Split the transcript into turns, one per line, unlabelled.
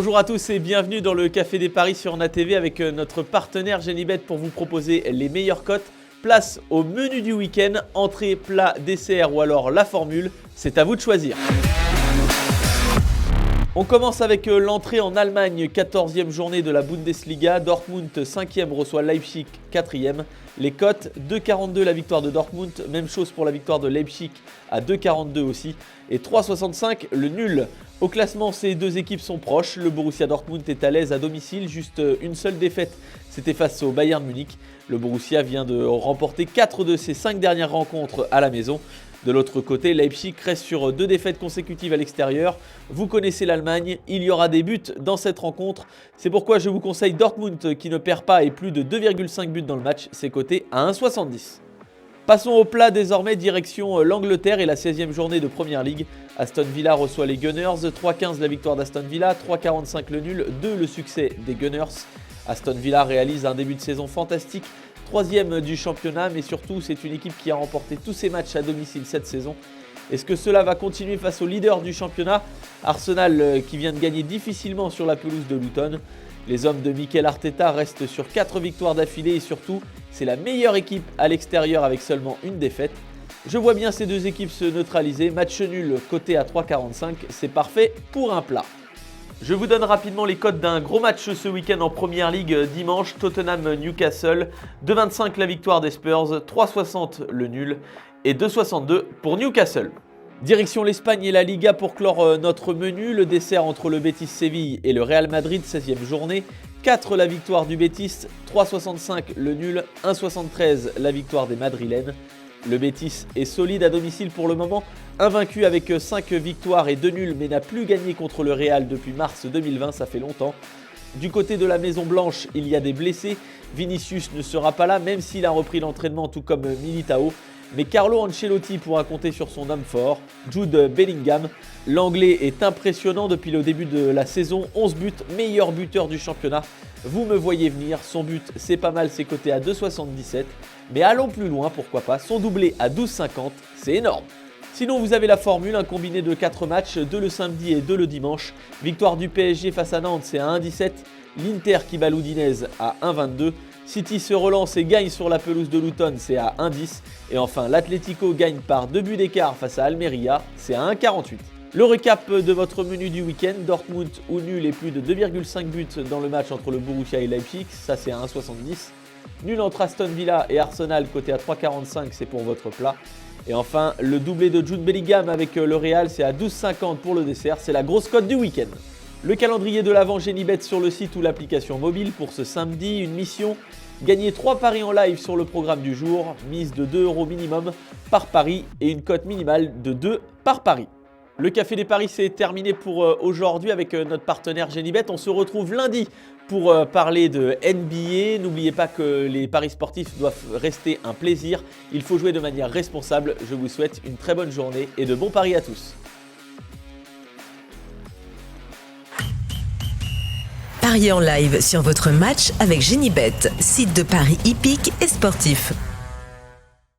Bonjour à tous et bienvenue dans le Café des Paris sur NatTV avec notre partenaire Genibet pour vous proposer les meilleures cotes. Place au menu du week-end, entrée, plat, dessert ou alors la formule, c'est à vous de choisir. On commence avec l'entrée en Allemagne, 14e journée de la Bundesliga. Dortmund 5e reçoit Leipzig 4e. Les cotes 2,42 la victoire de Dortmund, même chose pour la victoire de Leipzig à 2,42 aussi. Et 3,65 le nul. Au classement, ces deux équipes sont proches. Le Borussia Dortmund est à l'aise à domicile, juste une seule défaite, c'était face au Bayern Munich. Le Borussia vient de remporter 4 de ses 5 dernières rencontres à la maison. De l'autre côté, Leipzig reste sur 2 défaites consécutives à l'extérieur. Vous connaissez l'Allemagne, il y aura des buts dans cette rencontre. C'est pourquoi je vous conseille Dortmund qui ne perd pas et plus de 2,5 buts dans le match. C'est coté à 1,70. Passons au plat désormais, direction l'Angleterre et la 16e journée de Premier League. Aston Villa reçoit les Gunners, 3,15 la victoire d'Aston Villa, 3,45 le nul, 2 le succès des Gunners. Aston Villa réalise un début de saison fantastique, 3e du championnat, mais surtout c'est une équipe qui a remporté tous ses matchs à domicile cette saison. Est-ce que cela va continuer face au leader du championnat, Arsenal qui vient de gagner difficilement sur la pelouse de Luton? Les hommes de Mikel Arteta restent sur 4 victoires d'affilée et surtout, c'est la meilleure équipe à l'extérieur avec seulement une défaite. Je vois bien ces deux équipes se neutraliser, match nul coté à 3,45, c'est parfait pour un plat. Je vous donne rapidement les cotes d'un gros match ce week-end en Premier League dimanche, Tottenham-Newcastle, 2,25 la victoire des Spurs, 3,60 le nul et 2,62 pour Newcastle. Direction l'Espagne et la Liga pour clore notre menu, le dessert entre le Betis Séville et le Real Madrid, 16e journée, 4 la victoire du Betis, 3,65 le nul, 1,73 la victoire des Madrilènes. Le Betis est solide à domicile pour le moment, invaincu avec 5 victoires et 2 nuls mais n'a plus gagné contre le Real depuis mars 2020, ça fait longtemps. Du côté de la Maison Blanche, il y a des blessés, Vinicius ne sera pas là même s'il a repris l'entraînement tout comme Militao. Mais Carlo Ancelotti pourra compter sur son homme fort, Jude Bellingham. L'Anglais est impressionnant depuis le début de la saison, 11 buts, meilleur buteur du championnat. Vous me voyez venir, son but c'est pas mal, c'est coté à 2,77. Mais allons plus loin, pourquoi pas, son doublé à 12,50, c'est énorme. Sinon vous avez la formule, un combiné de 4 matchs, 2 le samedi et 2 le dimanche. Victoire du PSG face à Nantes, c'est à 1,17. L'Inter qui bat l'Udinese à 1,22. City se relance et gagne sur la pelouse de Luton, c'est à 1,10. Et enfin, l'Atlético gagne par 2 buts d'écart face à Almeria, c'est à 1,48. Le récap de votre menu du week-end, Dortmund ou nul et plus de 2,5 buts dans le match entre le Borussia et Leipzig, ça c'est à 1,70. Nul entre Aston Villa et Arsenal, côté à 3,45, c'est pour votre plat. Et enfin, le doublé de Jude Bellingham avec le Real, c'est à 12,50 pour le dessert, c'est la grosse cote du week-end. Le calendrier de l'avant Genibet sur le site ou l'application mobile pour ce samedi, une mission, gagner 3 paris en live sur le programme du jour, mise de 2 € minimum par pari et une cote minimale de 2 par pari. Le Café des Paris c'est terminé pour aujourd'hui avec notre partenaire Genibet. On se retrouve lundi pour parler de NBA. N'oubliez pas que les paris sportifs doivent rester un plaisir. Il faut jouer de manière responsable. Je vous souhaite une très bonne journée et de bons paris à tous.
Pariez en live sur votre match avec Genibet, site de paris hippiques et sportifs.